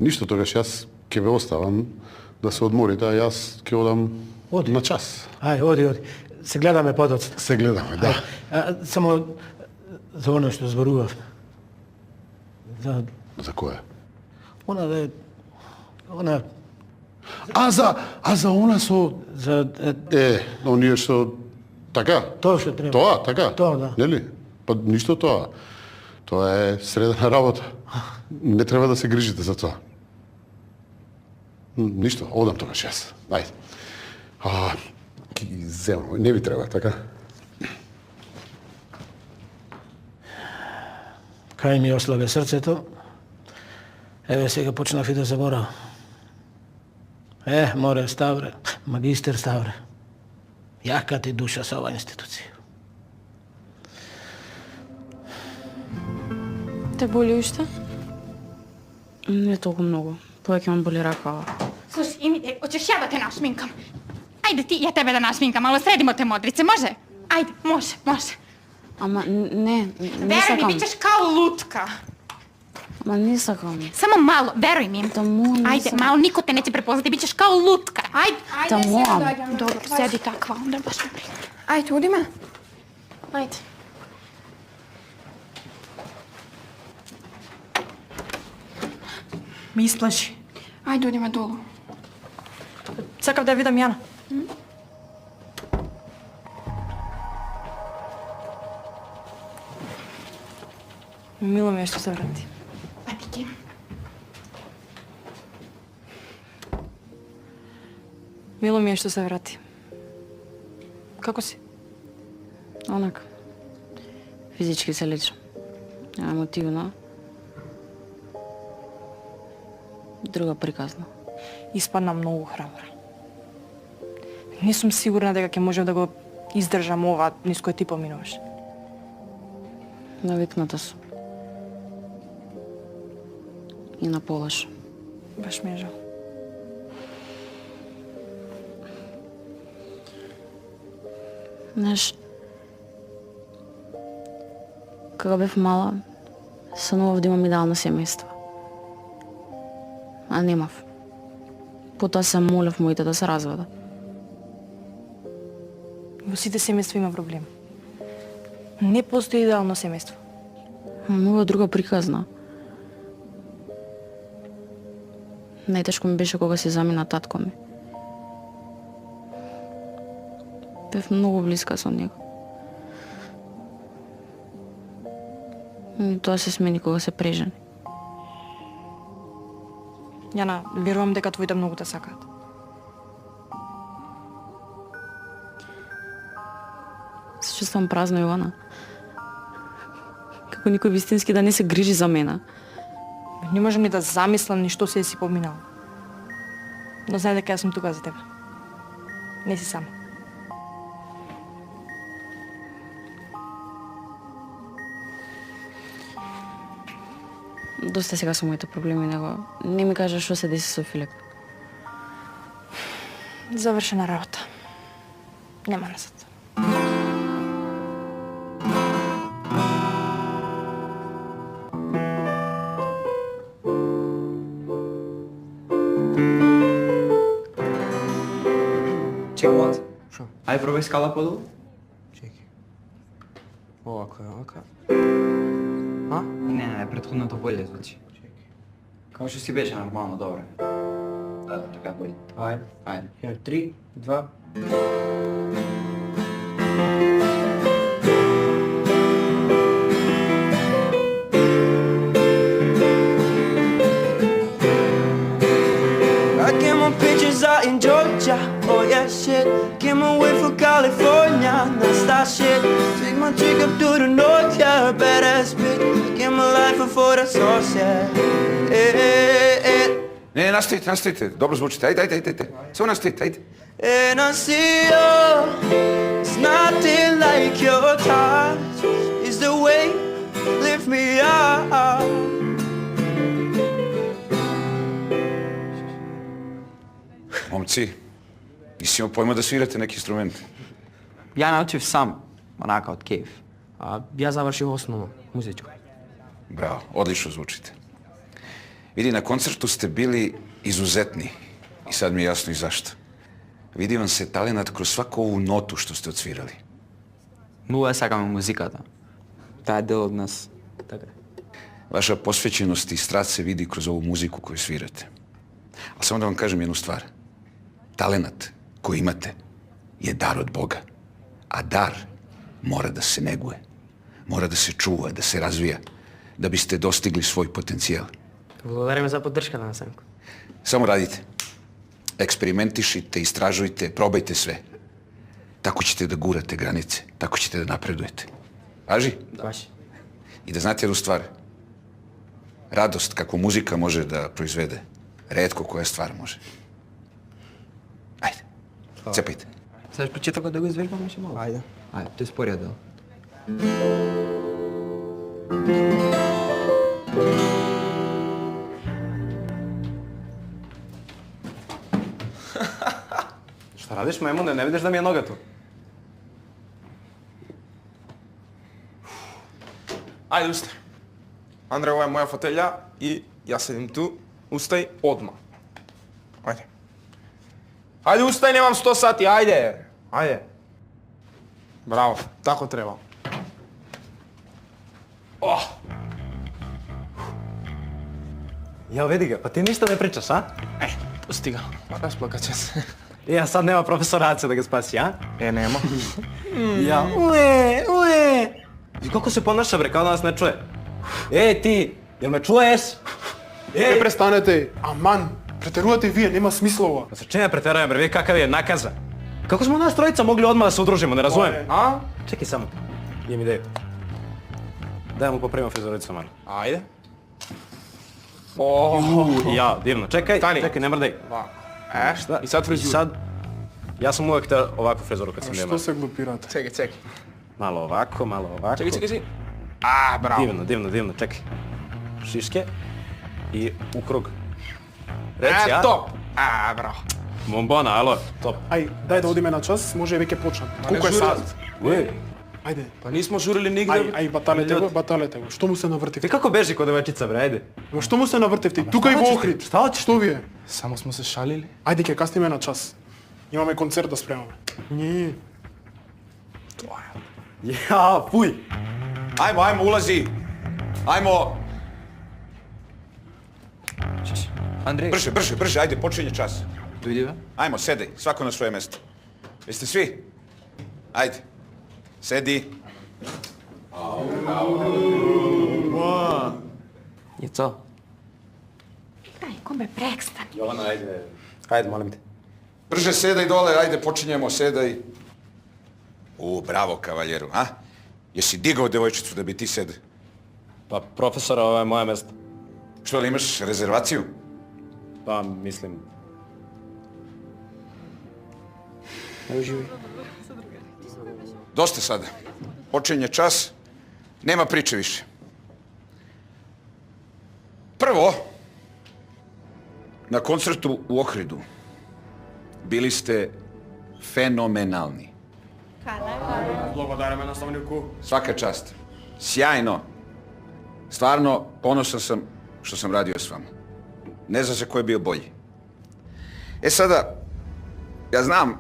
Ништо, тогаш јас ќе ве оставам да се одморите, а јас ќе одам Оди. на час. Ај, оди. Се гледаме подоцна. Се гледаме, да. Само за оно што зборував. За кое? Она да е... Она... А за она со... За... оние што... Така? Тоа што треба. Тоа, така? Тоа, да. Нели? Па ништо тоа. Тоа е средна работа. Не треба да се грижите за тоа. Ништо, одам тогаш јас. Ајде. Ки ги земам, не ви треба, така? Кај ми ослабе срцето, еве сега почнав и да заборав. Море Ставре, магистер Ставре. Јака ти душа со оваа институција. Те боли уште? Не толку многу. Повеќе ме боли ракава. Слушай, Ими, hoćeš ja da te našminkam? Ajde ti, ja tebe da našminkam, malo sredimo te modrice, može? Ajde, može. Ама не Veruj сакам. mi, bit ćeš kao lutka. Ама не сакам. Samo malo, veruj mi. Тамо не Ajde, сакам. malo, niko te neće prepoznati, bit ćeš kao lutka. Ajde. Тамо. Dobro, sedi takva, onda baš me briga. Ajde, udi me. Ajde. Mi isplaši. Ajde, udi me dolu. Сакав да видам Јана. Мило ми е што се врати. Pa ti. Мило ми е што се врати. Како си? Онака. Физички се лечам. Емотивно. Друга приказна. Испадна многу храбра. Не сум сигурна дека ќе можев да го издржам ова низ кое ти поминуваш. Навикната сум. И на полаш. Баш ми е жал. Знаеш, кога бев мала, санував да имам идеално семејство. А немав. Потоа се молев моите да се разведат. Во сите семејства има проблем. Не постои идеално семејство. Ова друга приказна. Најтешко ми беше кога се замина татко ми. Бев многу блиска со него. И тоа се смени кога се прежени. Јана, верувам дека твоите многу те сакаат. Се чувствам празно, Јована. Како никој вистински да не се грижи за мене. Не можам ни да замислам ни што се си поминала. Но знај дека јас сум тука за тебе. Не си сама. Доста сега со моите проблеми, него не ми кажа што се деси со Филип. Завршена работа. Нема назад. Чек, вот. Шо? Ајде пробај скала подолу. Чеки. Овако е, овака. А? Не, претходното болje звучи. Чеки. Као што си беше нормално, добро. Да, така болje. Ајде. Ајде. Ја, 3, 2... I get my pictures out in Georgia, oh yeah shit. Get my way for California, that's that shit. Take my chick up to the north, yeah, badass bitch. Get my life before the sauce, yeah. Не, настоите, добро звучите, ајде. Само настоите, ајде. And I see you, it's nothing like your touch. It's the way you lift me up. Момци, не си имал појма да свирате неки инструмент. Ја научив сам, онака од кејф. А ја завршив основно, музичко. Браво, одлично звучите. Vidi, na koncertu ste bili izuzetni. I sad mi je jasno i zašto. Vidi vam se talenat kroz svaku ovu notu što ste odsvirali. Много ја сакаме музиката. Таа е дел од нас. Така. Vaša posvećenost i strast se vidi kroz ovu muziku koju svirate. Ali samo da vam kažem jednu stvar. Talenat koji imate je dar od Boga. A dar mora da se neguje. Mora da se čuva, da se razvija. Da biste dostigli svoj potencijal. Благодариме за поддршката на Семко. Samo radite. Eksperimentišite, istražujte, probajte sve. Tako ćete da gurate granice. Tako ćete da napredujete. Važi? Баш. I da znate jednu stvar. Radost kako muzika može da proizvede, retko koja stvar može. Ajde, cepajte. Саш почетокот да го извикаме ше малку. Ајде. Ајде, тој спорија дел. Šta radiš, Majmune? Ne vidiš da mi je noga tu? Ajde, ustaj. Andrej, ova je moja fotelja i ja sedim tu. Ustaj odmah. Ajde. Ajde, ustaj, nemam 100 sati, ajde. Ajde. Bravo, tako treba. Oh. Jel, vidi ga, pa ti ništa ne pričaš, a? Pusti ga, rasplakat će se. Ja, sad nema profesora Ace da ga spasi, a? Nema. Ja, ue! I kako se ponaša, bre, kao da nas ne čuje? Ej, ti, jel me čuješ? Не престанете, аман, претерувате вие, нема смисла ова. Pa sa čime preterujem, bre, vidi kakav je nakaza. Kako smo nas trojica mogli odmah da se udružimo, ne razumem? А? Čekaj samo, imam ideju. Daj mu popravimo frizuricu, man. Ајде. О, Ja, divno, čekaj, Stani. čekaj, ne mrdaj. Šta? И сад I фризура. sad, ja sam uvek te ovakvu frizuru kad sam Што nema. се глупирате? Чекај, чекај. Malo ovako, malo ovako. Čekaj, čekaj, čekaj. A, bravo. Divno, čekaj. Šiške i u krug. Reci, ja? Top. A, bravo. Bombona, alo, top. Ај, дај да одиме на час, може веќе почнат. Колку е сад? Ајде. Па нисмо журили нигде. Ај, баталете го. Што му се навртивте? Ти kako beži kod devojčica, bre, ajde. Во што му се навртивте? Тука и во Охрид. Šta hoćeš? Што вие? Само смо се шалили. Ајде, ќе касниме на час. Имаме концерт да спремаме. Не. Ja, fuj. Ajmo, ulazi. Ajmo. Andrej, Brže, ajde, počinje čas. дојди бе. Ajmo, sedaj, svako na svoje mesto. Jeste svi? Ajde, sedi. И co? Aj, kombe, prekstani. Jovana, ajde. Ajde, molim te. Brže sedaj dole, ajde, počinjemo, sedaj. Bravo, kavaljeru, a? Jesi digao devojčicu da bi ti sedao? Pa, profesora, ovo je moje mesto. Što, li imaš rezervaciju? Pa, mislim... Dosta sada. Počinje čas, nema priče više. Prvo, na koncertu u Ohridu bili ste fenomenalni. Благодариме наставнику. Svaka čast. Sjajno. Stvarno, ponosan sam što sam radio s vama. Ne zna se ko je bio bolji. E sada, ja znam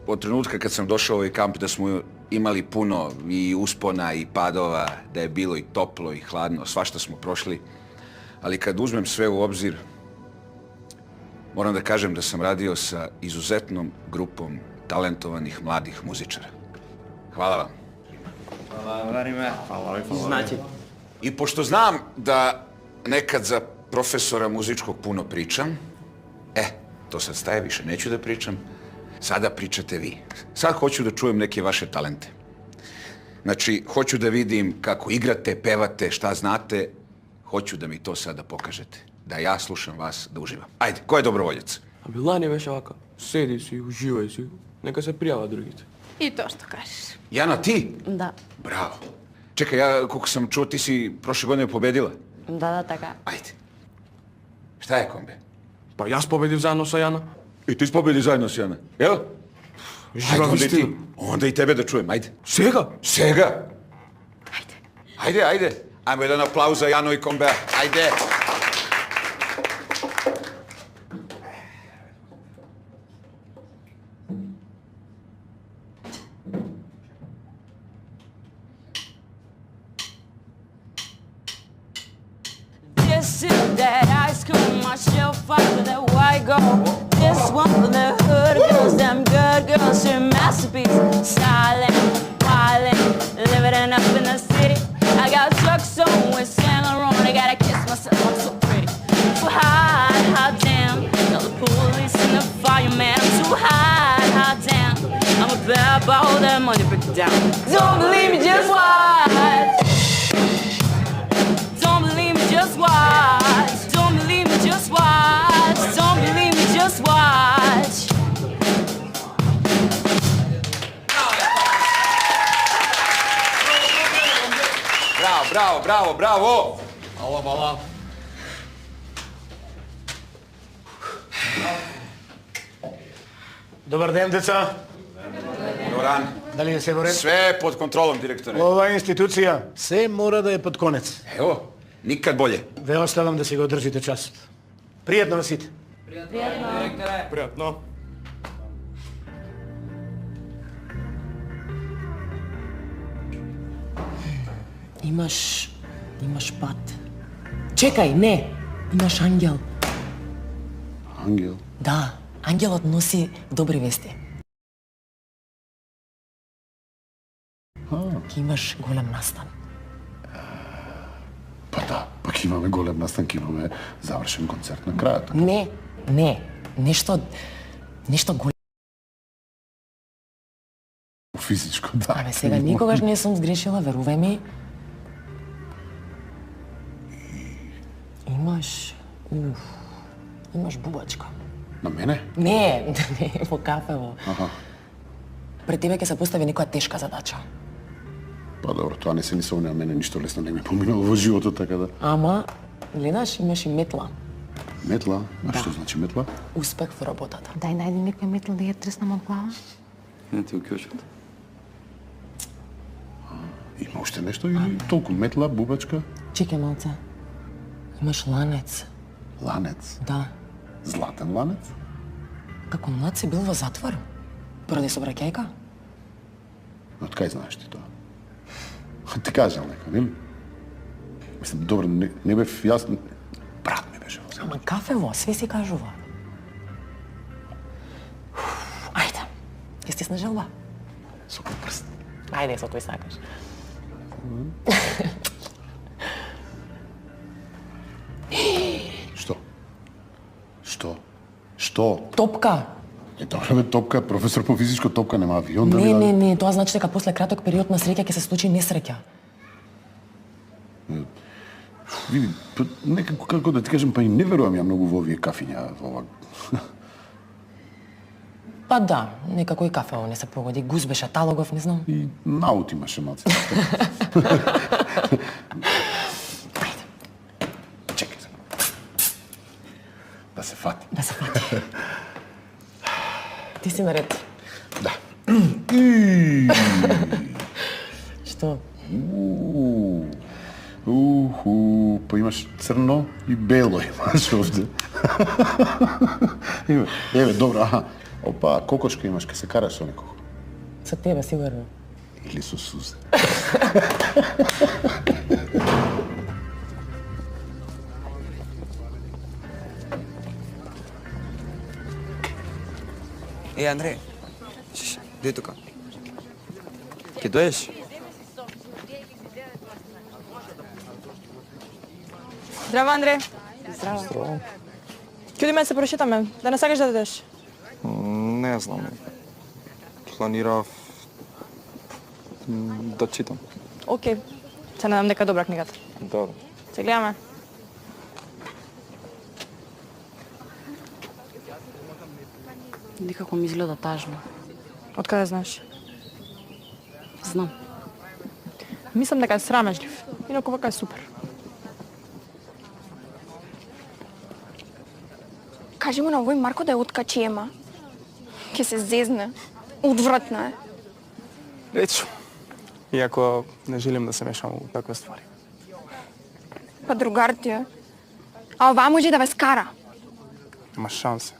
od trenutka kad sam došao u ovaj kamp da smo imali puno i uspona i padova, da je bilo i toplo i hladno, svašta smo prošli. Ali kad uzmem sve u obzir, moram da kažem da sam radio sa izuzetnom grupom talentovanih mladih muzičara. Hvala vam. Znači. I pošto znam da nekad za profesora muzičkog puno pričam, to sad staje, više neću da pričam, sada pričate vi. Sad hoću da čujem neke vaše talente. Znači, hoću da vidim kako igrate, pevate, šta znate, hoću da mi to sada pokažete. Da ja slušam vas, da uživam. Ajde, ko je dobrovoljac? А Билани беше вака. Седи си, уживај си. Нека се пријава другите. I to što kažeš. Jana, ti? Da, Bravo. Čekaj, ja, koliko sam čuo, ti si prošle godine pobedila. da, така. Ajde. Šta je, kombe? Па јас победив заедно со Јана. I ti pobedi zajedno s Jana, jel? Жива onda i ti. вистина. Onda i tebe da čujem, ajde. Сега? Sega! Ajde. Ajde. Ajmo jedan aplauz za Janu i Kombea. Ajde. That ice cream, my shelf fight with that white girl. This one for the hood girls, them good girls, she masterpiece. Styling, wildin', living up in the city. I got trucks on with Saint Laurent. I gotta kiss myself, I'm so pretty. Too hot damn. Tell the police and the fireman I'm too hot damn. I'm a bad boy, all that money break it down. Don't believe me, just watch. Don't believe me, just watch. Don't believe me, just watch. Don't believe me, just watch. Bravo! Hvala. Dobar den, deca. Doran, Da li je sve u redu? sve je pod kontrolom, direktore. Ova institucija, sve mora da je pod konec. Evo, nikad bolje. Ve ostavam da se ga održite čast. Prijetno vas ide. Prijatno. Imaš pat. Čekaj, ne. Imaš angel. Angel. Da, angelot nosi dobri vesti. Ti imaš golem nastan. Pa da, pak imаме голем настанок, имаме завършен концерт на края. Не. Нещо голем. Физичко, да. Абе, сега никогаш не съм сгрешила, верувай ми. Имаш бубачка. На мене? Не, во кафево. Аха. Пред тебе ќе се постави некоја тешка задача. Па добро, тоа не се ни сомне, а мене ништо лесно не ми поминало во животот, така да. Ама, гледаш, имаш и метла. Метла? А што значи метла? Успех во работата. Дай најди некоја метла да ја треснам од глава. Не ти уклучат. Има уште нешто или толку метла, бубачка? Чекай малце. Имаш ланец. Ланец? Да. Златен ланец? Како млад си бил во затвор? Поради собраќајка? Од кај знаеш ти тоа? Ти кажал нека, нели? Мислам, добро, не бев јас... Брат ми беше. Ама кафево, све си кажува. Ајде, ќе стисна желба? Со кој прст? Ајде, со тој сакаш. Што? Топка. Добре, бе, топка, професор по физичко топка, нема авион да ми Не, тоа значи дека после краток период на среќа ќе се случи несреќа. Види, некако, како да ти кажем, па и не верувам ја многу во овие кафиња, ова... Па да, некако и кафево не се погоди. Гуз беше талогов, не знам. И наут имаше малце. Чекай се. Да се фати. Ти си наред. Да. Што? Па имаш црно и бело имаш овде. Еве, добро, аха. Опа, кокошка имаш, ке се караш со некого. Со тебе, сигурно. Или со сузе. Андреј, дој тука. Ке доеш? Здраво, Андре. Здраво. Ќе одиме да се прошетаме, да не сакаш да дадеш? Не знам. Планирав да читам. Океј. Се надам дека е добра книгата. Добро. Се гледаме. Некако ми изгледа тажно. Од каде знаеш? Знам. Мислам дека е срамежлив. Инаку вака е супер. Кажи му на овој Марко да ја откачи ема. Ке се зезне. Одвратна е. Речу. Иако не желим да се мешам во такви ствари. Па другар ти е. А оваа може да ве скара. Има шансе.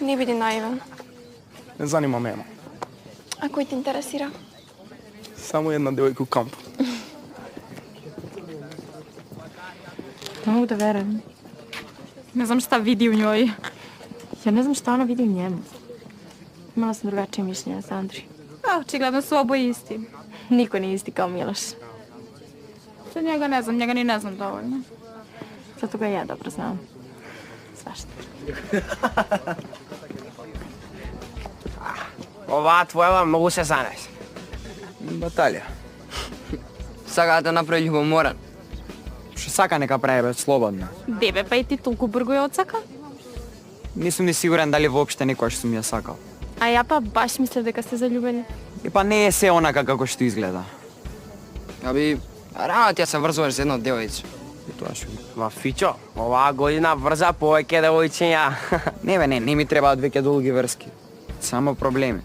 Не биди наивен. Не занима ме, ема. А кој те интересира? Само една девојка у камп. Не mogu da verujem. Ne znam šta vidi u njoj. Ja ne znam šta ona vidi u njemu. Imala sam drugačije mišljenje sa Andri. A, očigledno su oboje isti. Niko nije isti kao Miloš. Za njega ne znam, njega ni ne znam dovoljno. Zato ga ja dobro znam. Svašta. Ова твоја многу се занес. Баталија. Сака да направи љубоморен. Што сака нека прави бе слободно. Дебе, па и ти толку брго ја отсака? Не сум ни сигурен дали воопште некојаш сум ја сакал. А ја па баш мислев дека сте заљубени. И па не е се онака како што изгледа. Аби, рано ти ја се врзуваш за една девојче. И тоа што. Ма Фичо, оваа година врза повеќе девојчиња. Не бе, не ми требаат веќе долги врски. Само проблеми.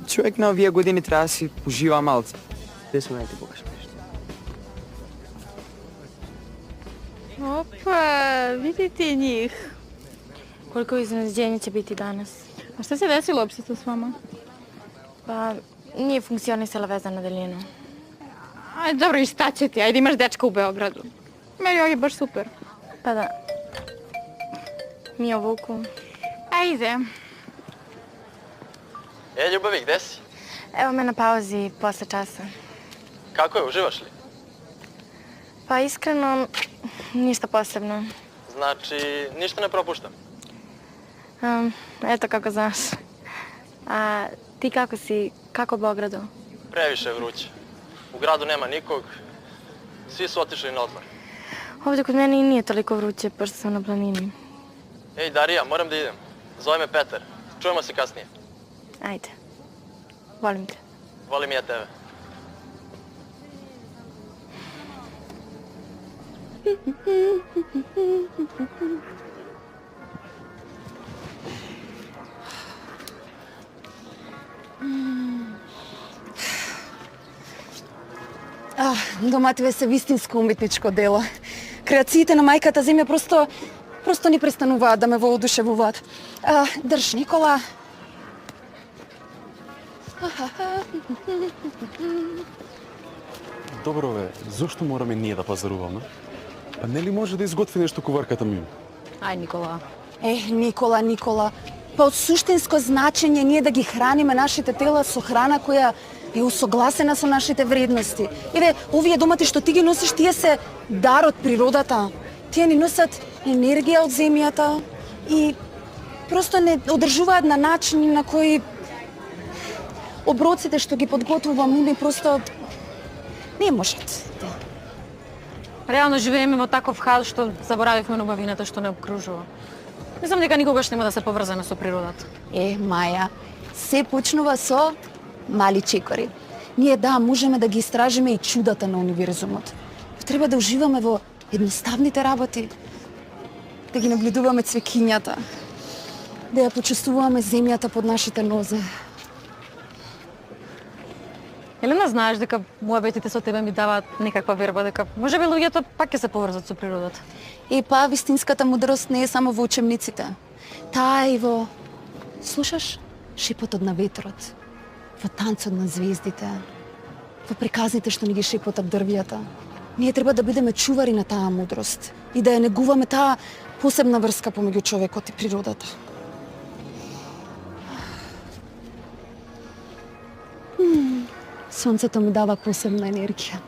Човек на овие години треба да си ужива малце. Де сме да ти покажам нешто. Опа, видите njih. Koliko iznenađenja će biti danas? A šta se desilo uopšte s vama? Pa, nije funkcionisala veza na daljinu. Ajde, dobro, i šta će ti? Ajde, imaš dečka u Beogradu. Meni je baš super. Pa da. Mi o Vuku. Ajde. Ljubavi, gde si? Evo me na pauzi posle časa. Kako je, uživaš li? Pa iskreno, ništa posebno. Znači, ništa ne propuštam. Eto kako znaš. A ti kako si? Kako u Beogradu? Previše je vruće. U gradu nema nikog. Svi su otišli na odmor. Ovdje kod mene i nije toliko vruće, pošto sam na planini. Ej, Darija, moram da idem. Zove me Petar. Čujemo se kasnije. Ajde. Volim te. Volim i ja tebe. Домативе се вистинско уметничко дело. Креациите на мајката земја просто не престануваат да ме воодушевуваат. Држ, Никола. Добро бе, зошто мораме ние да пазаруваме? Па нели може да изготви нешто куварката ми? Ај, Никола. Никола. Па од суштинско значење ние да ги храниме нашите тела со храна која е усогласена со нашите вредности. Еве, овие домати што ти ги носиш, тие се дар од природата. Тие ни носат енергија од земјата и просто не одржуваат на начин на кој оброците што ги подготвува муми просто не можат. Реално живееме во таков хал што заборавивме на убавината што не обкружува. Мислам дека никогаш нема да се поврземе со природата. Маја, се почнува со мали чекори. Ние можеме да ги истражиме и чудата на универзумот. Треба да уживаме во едноставните работи, да ги наблюдуваме цвекињата, да ја почувствуваме земјата под нашите нозе. Елена, знаеш дека муабетите со тебе ми даваат некаква верба дека можеби луѓето пак ќе се поврзат со природата. Па, вистинската мудрост не е само во учебниците. Таа и во... Слушаш? Шепотот на ветрот, во танцот на звездите, во приказните што ни ги шепотат дрвјата. Ние треба да бидеме чувари на таа мудрост и да ја негуваме таа посебна врска помеѓу човекот и природата. Сонцето ми дава посебна енергија.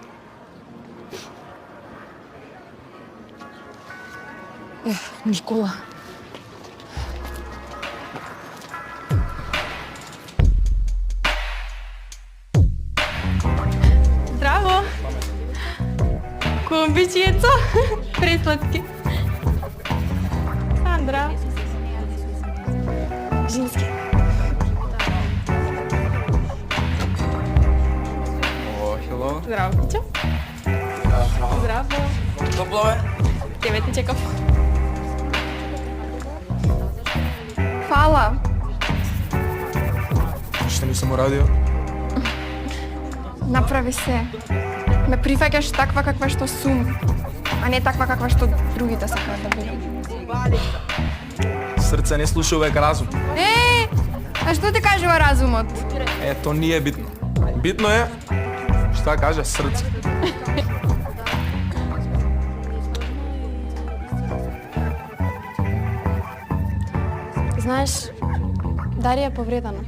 Никола. Здраво! Комбичијецо, пресладки. Сандра. Женски. Hello. Здраво, Пичо. Здраво. Топло е? Тебе ти чекав. Фала. Што нисам урадио? Направи се. Ме прифаќаш таква каква што сум, а не таква каква што другите сакаат да бидам. Срце не слуша увек разум. А што ти кажува разумот? То не е битно. Битно е што каже срце. Знаеш, Дарија е повредена.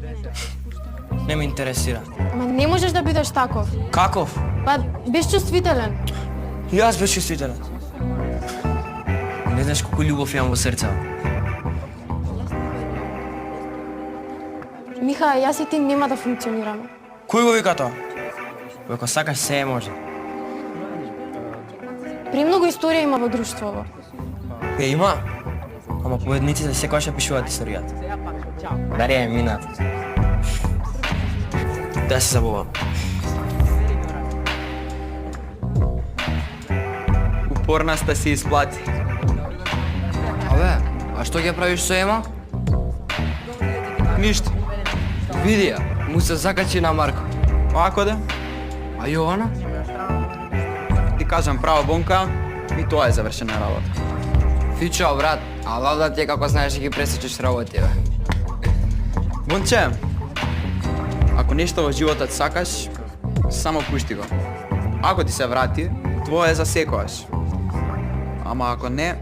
Не ме интересира. Ама не можеш да бидеш таков. Каков? Па, биш чувствителен. И јас беш чувствителен. Не знаеш колку љубов имам во срцето. Миха, јас и ти нема да функционираме. Кој го вика тоа? Ако сакаш, се може. Премногу историја има во друштвово. Има. Ама победниците секогаш ја пишуваат историјата. Дарија е минат. Да се забавам. Упорнаста се исплати. Абе, а што ќе правиш со Ема? Ништо. Види ја, му се закачи на Марко. Ако да? А Јована? Ти кажам право, Бонка, и тоа е завршена работа. Фичо, брат, а лавда ти е како знаеш да ги пресечеш работи, бе. Бонче, ако нешто во животот сакаш, само пушти го. Ако ти се врати, твое е за секогаш. Ама ако не,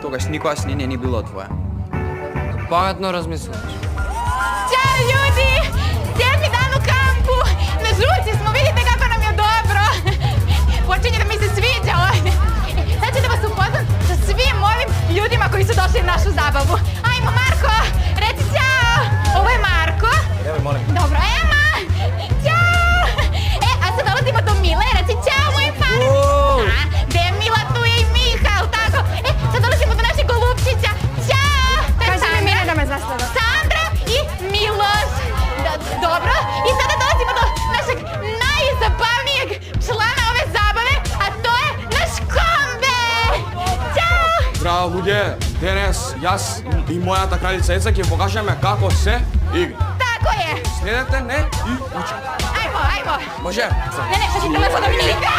тогаш никогаш не ни било твое. Пагатно размислуваш. Ćao ljudi! 7. dan u kampu! Na žuci smo, vidite kako nam je dobro! Počinje da mi se sviđa ovdje. Sad ću da vas upoznam sa svim ovim ljudima koji su došli na našu zabavu. Ajmo, Marko! Reci ćao! Ovo je Marko. Evo, molim. Dobro, Ema! Ćao! A sad dolazimo do Mile. Reci ćao, moj par! Gde je Mila, tu je i Miha, jel tako? Sad dolazimo do našeg golupčića. Ćao! Kaži mi Mile da me zasleda. Sandra i Miloš. Dobro, i sada dolazimo do našeg najzabavnijeg člana ove zabave, a to je naš Kombe! Ćao! Здраво, луѓе! Денес јас и мојата кралица Еца ќе покажеме како се игра. Tako je! Следете, не, и учи. Ajmo, ajmo! Може? Ne, sad ću telefon Dominika!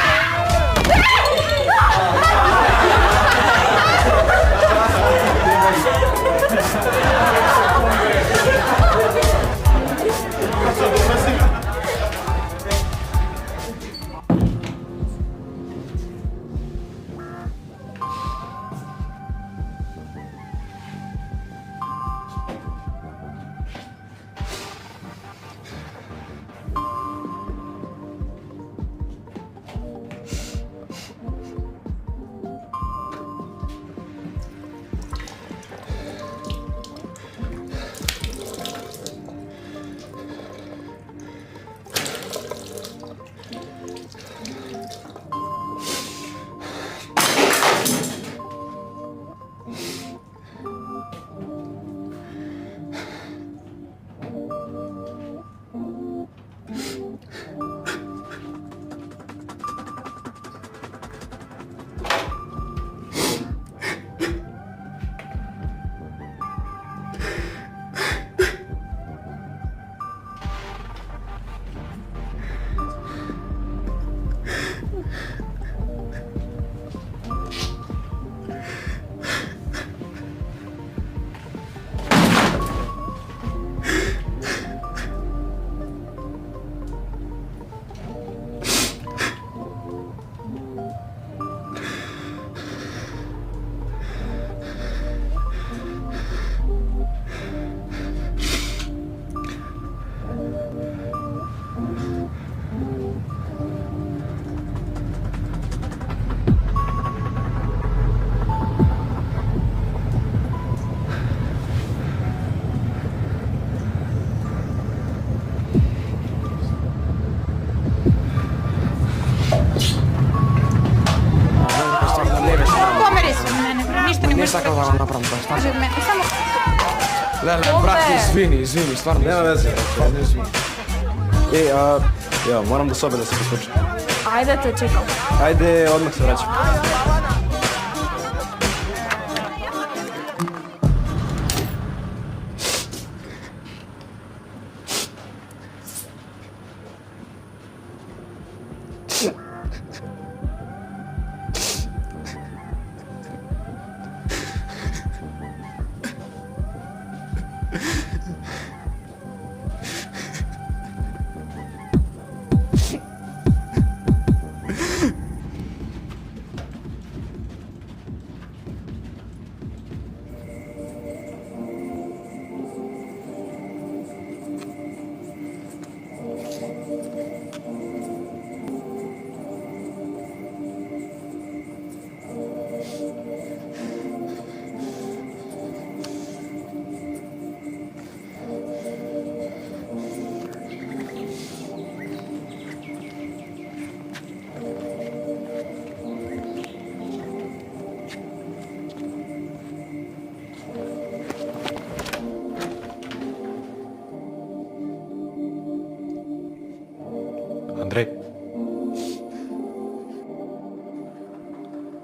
Не сакам да го направам тоа, Može od mene, samo... Леле, брат, извини, стварно. Нема везе, стварно извини. Ја, морам до собе да се посочам. Ајде, те чекам. Ајде, одмах се враќам.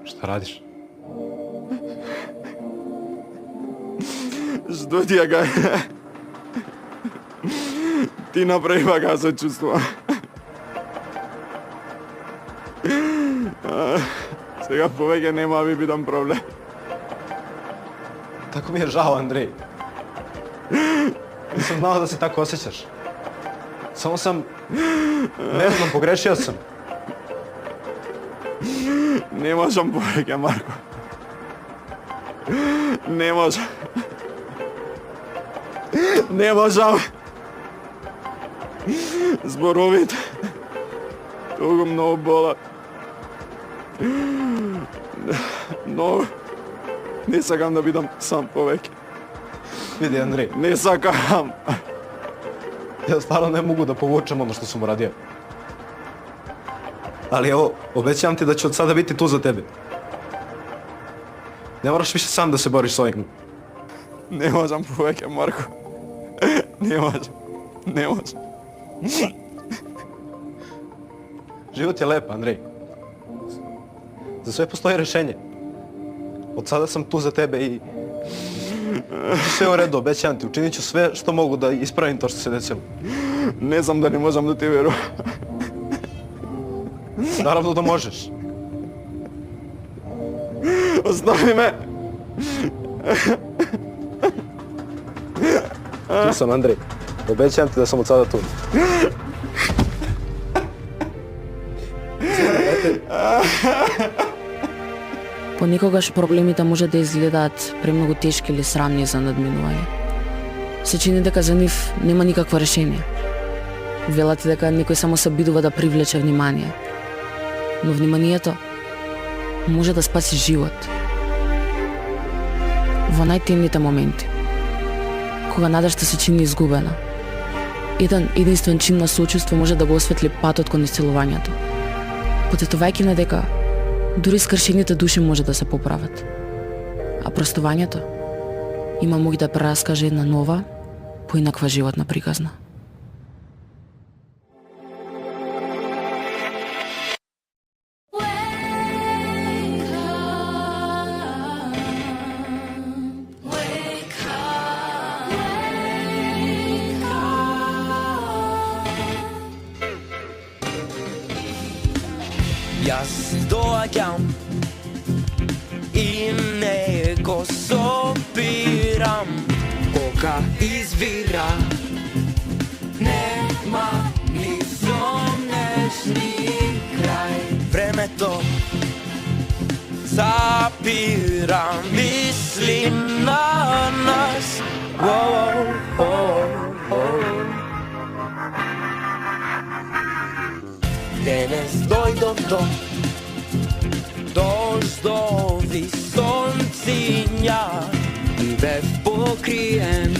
Šta radiš? Što ti ga ti направи вака се чувствувам. Сега повеќе нема да ви бидам проблем. Tako mi je žao, Andrej. Nisam znao da se tako osjećaš. Samo sam... Ne znam, pogrešio sam. Не можам повеќе, Марко. Не можам. Не можам. Зборовите толку многу болат. Многу. Не сакам да бидам сам повеќе. Vidi, Andrej, Не сакам. ja stvarno ne mogu da povučem ono što sam uradio. Ali evo, obećavam ti da ću od sada biti tu za tebe. Ne moraš više sam da se boriš s ovim. Не можам повеќе, Марко. Не можам. Не можам. Život je lep, Andrej. Za sve postoji rešenje. Od sada sam tu za tebe i... Sve je u redu, obećavam ti. Učinit ću sve što mogu da ispravim to što se desilo. Не знам дали можам да ти верувам. Naravno da možeš. Остави ме. Tu sam, Andrej. Obećavam ti da sam od sada tu. Понекогаш проблемите може да изгледаат премногу тешки или срамни за надминување. Се чини дека за нив нема никакво решение. Велат дека некој само се обидува да привлече внимание. Но вниманието може да спаси живот. Во најтемните моменти, кога надежта се чини изгубена, еден единствен чин на соочувство може да го осветли патот кон исцелувањето, потетувајќи на дека дури скршените души може да се поправат. А простувањето има моќ да прераскаже една нова, поинаква животна приказна. Јас доаѓам и не го собирам кога извира. Нема ни сонешни крај. Времето запира, мисли на нас. Денес дојдов дождови, сонцинја и бев покриен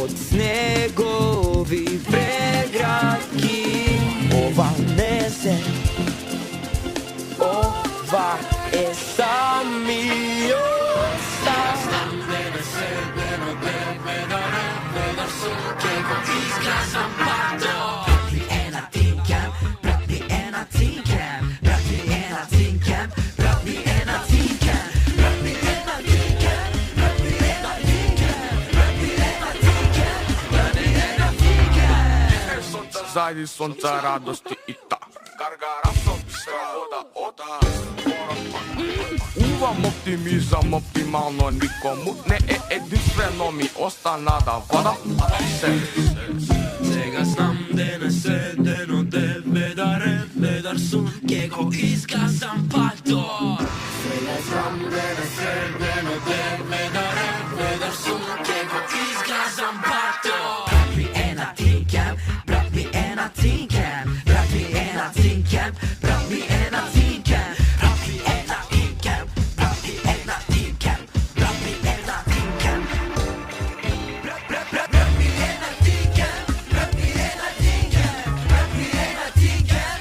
од снегови преградки. Ова не се, ова е самиот став. Зајди сонца, радости и та. Гаргарасот се вода ода. Увам оптимизам, оптимално никому не е единствено ми остана да вода. Сега знам